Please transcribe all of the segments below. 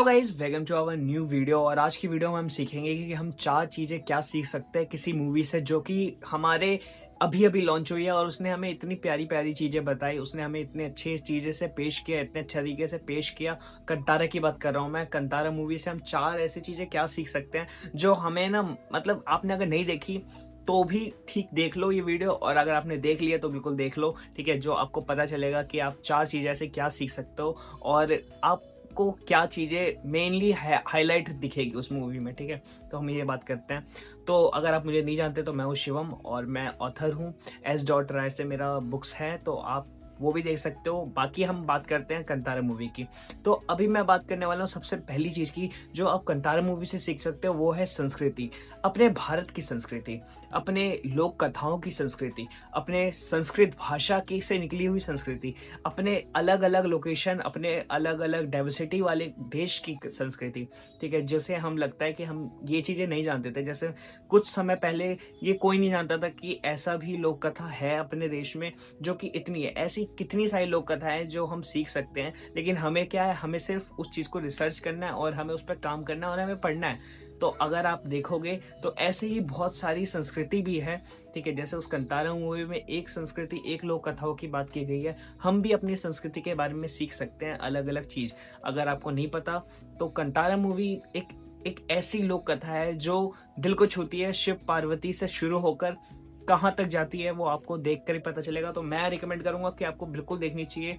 तो guys welcome to our new video. और आज की वीडियो में हम सीखेंगे कि हम 4 चीजें क्या सीख सकते हैं किसी मूवी से जो कि हमारे अभी अभी लॉन्च हुई है और उसने हमें इतनी प्यारी प्यारी चीजें बताई, उसने हमें इतने अच्छे चीजें से पेश किया, इतने अच्छे तरीके से पेश किया। कंतारा की बात कर रहा हूँ मैं। कंतारा मूवी से हम 4 ऐसी चीजें क्या सीख सकते हैं जो हमें ना, मतलब आपने अगर नहीं देखी तो भी ठीक, देख लो ये वीडियो, और अगर आपने देख लिया तो बिल्कुल देख लो, ठीक है। जो आपको पता चलेगा कि आप 4 चीजें ऐसे क्या सीख सकते हो और आपको क्या चीजें मेनली हाईलाइट दिखेगी उस मूवी में, ठीक है। तो हम ये बात करते हैं। तो अगर आप मुझे नहीं जानते तो मैं हूँ शिवम और मैं ऑथर हूँ। S.Rai से मेरा बुक्स है, तो आप वो भी देख सकते हो। बाकी हम बात करते हैं कंतारा मूवी की। तो अभी मैं बात करने वाला हूँ सबसे पहली चीज की जो आप कंतारा मूवी से सीख सकते हो, वो है संस्कृति। अपने भारत की संस्कृति, अपने लोक कथाओं की संस्कृति, अपने संस्कृत भाषा की से निकली हुई संस्कृति, अपने अलग अलग लोकेशन, अपने अलग अलग डाइवर्सिटी वाले देश की संस्कृति, ठीक है। जैसे हम लगता है कि हम ये चीजें नहीं जानते थे, जैसे कुछ समय पहले ये कोई नहीं जानता था कि ऐसा भी लोक कथा है अपने देश में जो कि इतनी है। ऐसी कितनी सारी लोक कथाएं जो हम सीख सकते हैं, लेकिन हमें क्या है, हमें सिर्फ उस चीज को रिसर्च करना है और हमें उस पर काम करना है और हमें पढ़ना है। तो अगर आप देखोगे तो ऐसे ही बहुत सारी संस्कृति भी है, ठीक है। जैसे उस कंतारा मूवी में एक संस्कृति, एक लोक कथाओं की बात की गई है। हम भी अपनी संस्कृति के बारे में सीख सकते हैं अलग अलग चीज। अगर आपको नहीं पता तो कंतारा मूवी एक ऐसी लोक कथा है जो दिल को छूती है। शिव पार्वती से शुरू होकर कहाँ तक जाती है वो आपको देखकर ही पता चलेगा। तो मैं रिकमेंड करूंगा कि आपको बिल्कुल देखनी चाहिए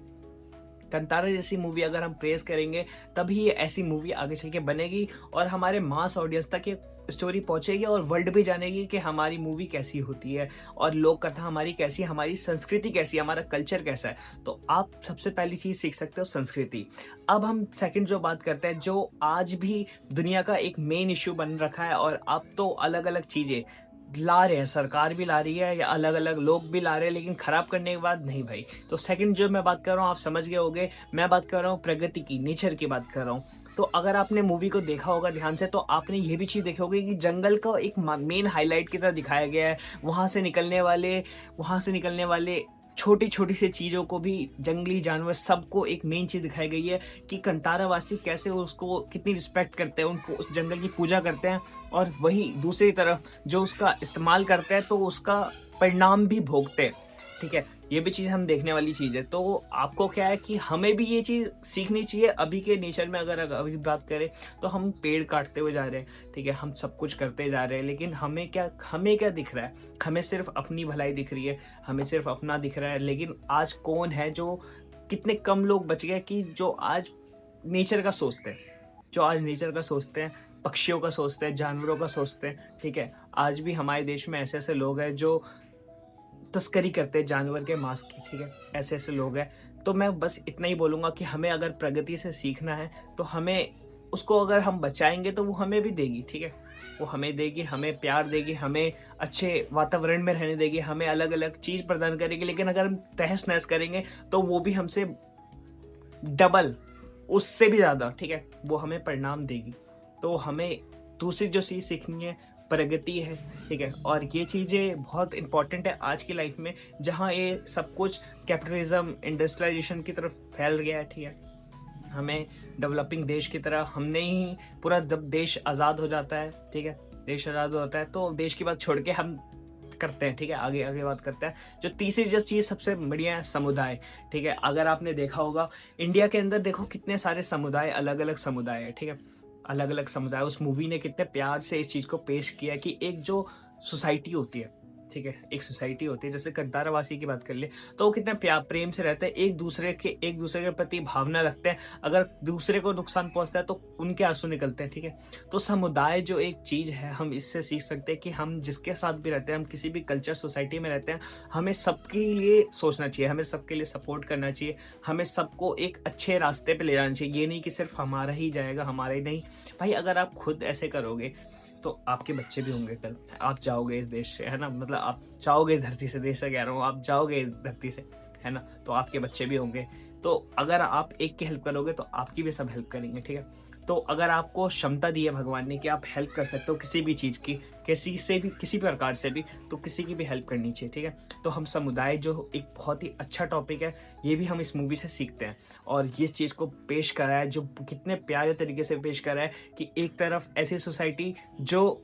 कंतारा जैसी मूवी। अगर हम प्रेस करेंगे तभी ये ऐसी मूवी आगे चल के बनेगी और हमारे मास ऑडियंस तक ये स्टोरी पहुंचेगी और वर्ल्ड भी जानेगी कि हमारी मूवी कैसी होती है और लोक कथा हमारी कैसी, हमारी संस्कृति कैसी, हमारा कल्चर कैसा है। तो आप सबसे पहली चीज सीख सकते हो संस्कृति। अब हम सेकंड जो बात करते हैं, जो आज भी दुनिया का एक मेन इश्यू बन रखा है, और अब तो अलग अलग चीजें ला रहे हैं, सरकार भी ला रही है या अलग अलग लोग भी ला रहे हैं, लेकिन खराब करने के बाद नहीं भाई। तो सेकंड जो मैं बात कर रहा हूँ आप समझ गए होंगे, मैं बात कर रहा हूँ प्रगति की, नेचर की बात कर रहा हूँ। तो अगर आपने मूवी को देखा होगा ध्यान से तो आपने ये भी चीज देखी होगी कि जंगल का एक मेन हाईलाइट की तरह दिखाया गया है। वहां से निकलने वाले छोटी छोटी सी चीजों को भी, जंगली जानवर सबको एक मेन चीज दिखाई गई है कि कंतारा वासी कैसे उसको कितनी रिस्पेक्ट करते हैं, उनको उस जंगल की पूजा करते हैं, और वही दूसरी तरफ जो उसका इस्तेमाल करते हैं तो उसका परिणाम भी भोगते हैं, ठीक है। ये भी चीज हम देखने वाली चीज है। तो आपको क्या है कि हमें भी ये चीज सीखनी चाहिए। अभी के नेचर में अगर अभी बात करें तो हम पेड़ काटते हुए जा रहे हैं, ठीक है, हम सब कुछ करते जा रहे हैं, लेकिन हमें क्या दिख रहा है? हमें सिर्फ अपनी भलाई दिख रही है, हमें सिर्फ अपना दिख रहा है। लेकिन आज कौन है जो, कितने कम लोग बच गए कि जो आज नेचर का सोचते हैं, पक्षियों का सोचते हैं, जानवरों का सोचते हैं, ठीक है। आज भी हमारे देश में ऐसे ऐसे लोग हैं जो तस्करी करते हैं जानवर के मांस की, ठीक है। ऐसे ऐसे लोग हैं। तो मैं बस इतना ही बोलूंगा कि हमें अगर प्रगति से सीखना है तो हमें उसको, अगर हम बचाएंगे तो वो हमें भी देगी, ठीक है। वो हमें देगी, हमें प्यार देगी, हमें अच्छे वातावरण में रहने देगी, हमें अलग अलग चीज प्रदान करेगी। लेकिन अगर हम तहस नहस करेंगे तो वो भी हमसे डबल, उससे भी ज्यादा, ठीक है, वो हमें परिणाम देगी। तो हमें दूसरी जो चीज सीखनी है प्रगति है, ठीक है। और ये चीजें बहुत इंपॉर्टेंट है आज की लाइफ में, जहाँ ये सब कुछ कैपिटलिज्म, इंडस्ट्रियलाइजेशन की तरफ फैल गया है, ठीक है। हमें डेवलपिंग देश की तरह, हमने ही पूरा, जब देश आज़ाद हो जाता है, ठीक है, देश आज़ाद होता है तो देश की बात छोड़ के हम करते हैं, ठीक है, आगे आगे बात करते हैं। जो तीसरी जो चीज सबसे बढ़िया है समुदाय, ठीक है। अगर आपने देखा होगा इंडिया के अंदर देखो कितने सारे समुदाय, अलग अलग समुदाय है, ठीक है, अलग अलग समुदाय। उस मूवी ने कितने प्यार से इस चीज को पेश किया कि एक जो सोसाइटी होती है, ठीक है, एक सोसाइटी होती है, जैसे कंतारावासी की बात कर ले तो वो कितने प्यार प्रेम से रहते हैं, एक दूसरे के प्रति भावना रखते हैं। अगर दूसरे को नुकसान पहुंचता है तो उनके आंसू निकलते हैं, ठीक है। तो समुदाय जो एक चीज है, हम इससे सीख सकते हैं कि हम जिसके साथ भी रहते हैं, हम किसी भी कल्चर सोसाइटी में रहते हैं, हमें सबके लिए सोचना चाहिए, हमें सबके लिए सपोर्ट करना चाहिए, हमें सबको एक अच्छे रास्ते पे ले जाना चाहिए। ये नहीं कि सिर्फ हमारा ही जाएगा, हमारा ही नहीं भाई। अगर आप खुद ऐसे करोगे तो आपके बच्चे भी होंगे कल, आप जाओगे इस देश से, है ना, मतलब आप जाओगे इस धरती से, देश से कह रहा हूँ, आप जाओगे इस धरती से, है ना, तो आपके बच्चे भी होंगे। तो अगर आप एक की हेल्प करोगे तो आपकी भी सब हेल्प करेंगे, ठीक है। तो अगर आपको क्षमता दी है भगवान ने कि आप हेल्प कर सकते हो किसी भी चीज़ की, किसी से भी, किसी प्रकार से भी, तो किसी की भी हेल्प करनी चाहिए, ठीक है। तो हम समुदाय जो एक बहुत ही अच्छा टॉपिक है, ये भी हम इस मूवी से सीखते हैं और ये इस चीज़ को पेश करा है जो कितने प्यारे तरीके से पेश करा है कि एक तरफ ऐसी सोसाइटी जो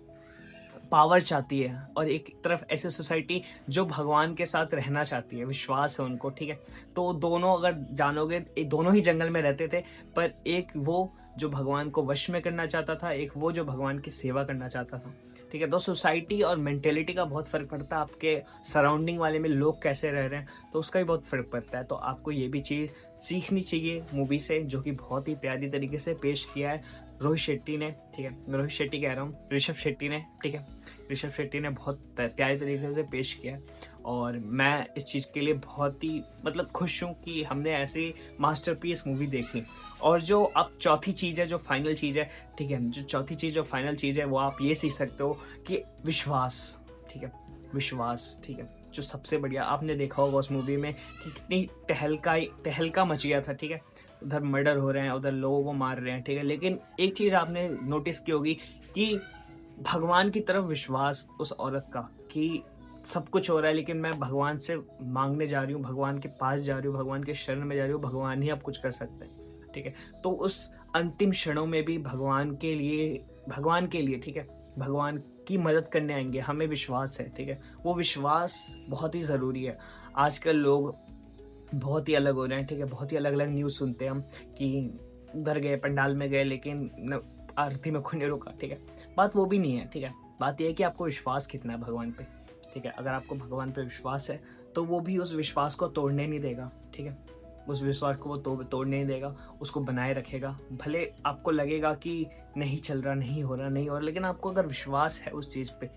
पावर चाहती है और एक तरफ ऐसी सोसाइटी जो भगवान के साथ रहना चाहती है, विश्वास है उनको, ठीक है। तो दोनों अगर जानोगे, दोनों ही जंगल में रहते थे, पर एक वो जो भगवान को वश में करना चाहता था, एक वो जो भगवान की सेवा करना चाहता था, ठीक है। तो सोसाइटी और मेंटेलिटी का बहुत फर्क पड़ता है, आपके सराउंडिंग वाले में लोग कैसे रह रहे हैं, तो उसका भी बहुत फर्क पड़ता है। तो आपको ये भी चीज़ सीखनी चाहिए मूवी से, जो कि बहुत ही प्यारी तरीके से पेश किया है रोहित शेट्टी ने, ठीक है। रोहित शेट्टी कह रहा हूँ, ऋषभ शेट्टी ने, ठीक है। ऋषभ शेट्टी ने बहुत प्यारे तरीके से पेश किया है और मैं इस चीज़ के लिए बहुत ही मतलब खुश हूँ कि हमने ऐसी मास्टरपीस मूवी देखी। और जो अब चौथी चीज़ है, जो फाइनल चीज़ है, ठीक है, जो चौथी चीज़, जो फाइनल चीज़ है, वो आप ये सीख सकते हो कि विश्वास, ठीक है, विश्वास, ठीक है। जो सबसे बढ़िया आपने देखा होगा उस मूवी में कि कितनी तहलका मच गया था, ठीक है। उधर मर्डर हो रहे हैं, उधर लोगों को मार रहे हैं, ठीक है। लेकिन एक चीज़ आपने नोटिस की होगी कि भगवान की तरफ विश्वास उस औरत का कि सब कुछ हो रहा है, लेकिन मैं भगवान से मांगने जा रही हूँ, भगवान के पास जा रही हूँ, भगवान के शरण में जा रही हूँ, भगवान ही अब कुछ कर सकते हैं, ठीक है। तो उस अंतिम क्षणों में भी भगवान के लिए, ठीक है, भगवान की मदद करने आएंगे, हमें विश्वास है, ठीक है। वो विश्वास बहुत ही ज़रूरी है। आजकल लोग बहुत ही अलग हो रहे हैं, ठीक है। बहुत ही अलग अलग न्यूज़ सुनते हैं हम कि उधर गए, पंडाल में गए, लेकिन आरती में कोई नहीं रुका, ठीक है। बात वो भी नहीं है, ठीक है। बात यह है कि आपको विश्वास कितना है भगवान पे, ठीक है। अगर आपको भगवान पे विश्वास है तो वो भी उस विश्वास को तोड़ने नहीं देगा, ठीक है। उस विश्वास को वो तोड़ने नहीं देगा, उसको बनाए रखेगा। भले आपको लगेगा कि नहीं चल रहा, नहीं हो रहा, लेकिन आपको अगर विश्वास है उस चीज़ पे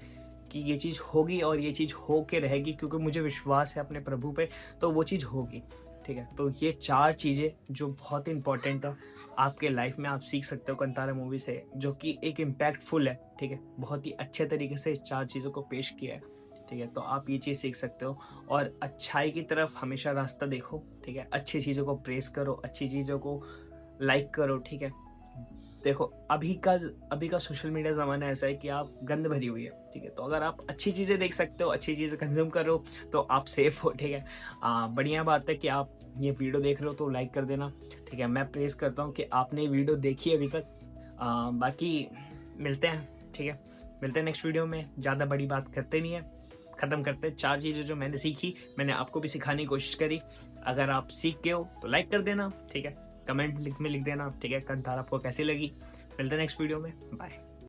कि ये चीज़ होगी और ये चीज़ हो के रहेगी, क्योंकि मुझे विश्वास है अपने प्रभु पे, तो वो चीज़ होगी, ठीक है। तो ये 4 चीज़ें जो बहुत इंपॉर्टेंट है आपके लाइफ में, आप सीख सकते हो कंतारा मूवी से, जो कि एक इम्पैक्टफुल है, ठीक है। बहुत ही अच्छे तरीके से इस 4 चीज़ों को पेश किया है, ठीक है। तो आप ये चीज़ सीख सकते हो और अच्छाई की तरफ हमेशा रास्ता देखो, ठीक है। अच्छी चीज़ों को प्रेस करो, अच्छी चीज़ों को लाइक करो, ठीक है। देखो अभी का सोशल मीडिया ज़माना ऐसा है कि आप गंद भरी हुई है, ठीक है। तो अगर आप अच्छी चीज़ें देख सकते हो, अच्छी चीज़ें कंज्यूम करो, तो आप सेफ हो, ठीक है। बढ़िया बात है कि आप ये वीडियो देख रहे हो तो लाइक कर देना, ठीक है। मैं प्रेस करता हूँ कि आपने ये वीडियो देखी है अभी तक। बाकी मिलते हैं, ठीक है। मिलते हैं नेक्स्ट वीडियो में। ज़्यादा बड़ी बात करते नहीं है, ख़त्म करते हैं। 4 चीज़ें जो मैंने सीखी, मैंने आपको भी सिखाने की कोशिश करी। अगर आप सीख गए हो तो लाइक कर देना, ठीक है। कमेंट में लिख देना, ठीक है, कंतारा आपको कैसी लगी। मिलते हैं नेक्स्ट वीडियो में, बाय।